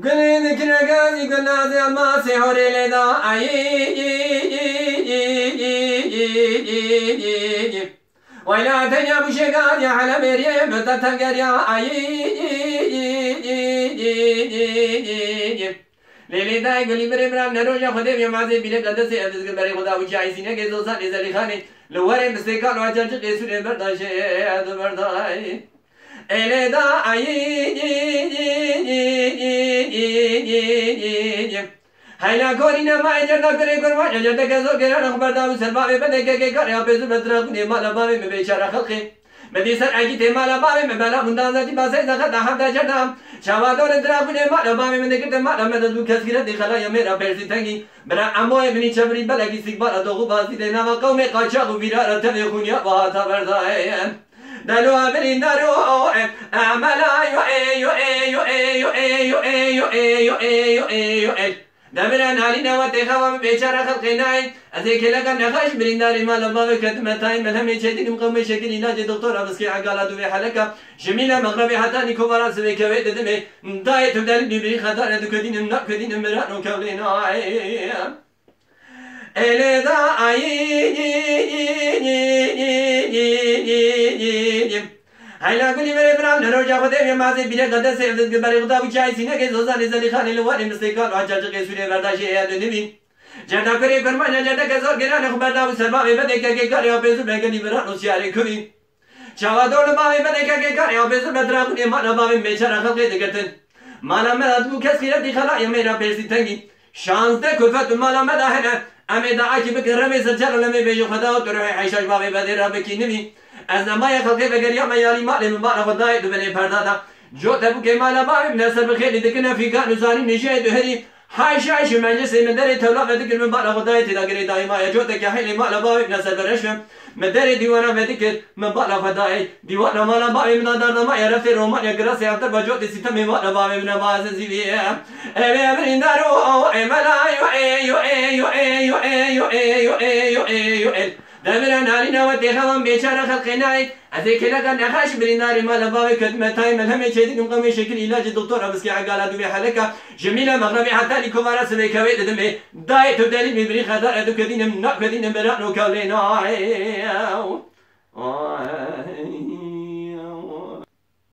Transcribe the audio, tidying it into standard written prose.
قلنا كنا قاضي قلنا زي ما سهوري لدا ويلا تنيا بوشيقات يا حلا مريم بتتنقر يا ليلي داي قولي بري برام نروجا خديم يا معزي بيلي قدسي أدس قبري خدا وجي عيسيني كيزو سان إزالي خاني لواري مستيقان واجر جقي سوري برداشي أدو برداي إلي دا هيلا كورينا ما يجرنا كري كرما جرنا كزو كرنا خبر دام سلبا بدك كي كريا بيزو بدركني مالا بامي مبيشارة خلقي مدي سر أجي تمالا بامي مبلا مندازتي باسي زخت أحب دجرنا شوادور دركني مالا بامي من ذكر مالا مدلو كسكرة دخلا يا ميرا بيرسي تاني برا أموي بني شبري بلقي سيكبار دوغو باسي دينا وقومي قاشاغو فيرا تبيخون يا باتا برداين دلو أبرين دارو أملا يو يو يو يو يو يو يو يو يو دمران علينا وتخوام بيشارة خلقناي أذيك لك نخاش برينداري ما لما بكت متاي ملهم شديد مقوم شكل علاج دكتور أبسكي عقالة دوبي حلقة جميلة مغربي حتى نيكو برا سبي كويت دمي داي تبدل بيبري خطر دكدين منقدين مران وكولينا إلى ذا هيلا قولي بري برام نروجا خديم يا معزي بيلي قدس يفزد قبري خدا وشاي سينا كي زوزان إزالي خاني لواني مستيقان وحجاج قيسوري برداشي اياد نبي جانا كري فرمانا جانا كزور گران خبر داو سلمامي بدك كي كاري وبيزو بيگني بران وشياري كوي شاوا دول مامي بدك كي كاري وبيزو بدراقني مانا مامي بيشارة خلقي دكتن مالا مدادو كس خيرتي خلا يمينا بيرسي تنگي شانس ده كفت مالا مداهنه أمي دعا كي بكرمي سجل لمي بيجو خدا وتروحي عيشاش بابي بدي رابكي نبي از نمای خلقی بگریا میالی مال مبارک خدای دو بنی پردادا جو تبو که مالا بابی مناسب بخیلی دکن افریقا نزانی نجای دوهری حایش مجلس مدار طلاب دکن مبارک خدای تداگری دایما جو تک حیلی مالا بابی مناسب برشم مدار دیوانا ودکن مبارک خدای دیوانا مالا بابی منادار نما یرفت رومان یگراس یافتر بجو تسیتا مبارک بابی من باز زیویه ای امرین دارو ای ملای یو ای یو ای یو ای یو ای یو ای یو ای یو ای دمران علينا وتخوام بيشارة خلقناي أذيك لك نخاش برينداري مالا بابي كدمتاي ملهم شديد مقوم شكل علاج الدكتور أبسكي عقالة دوبي حلقة جميلة مغربي حتى لكو مرا سبي كويت دمي داي تبدالي مبري خطر أدو كدين مناك كدين برانو كولينا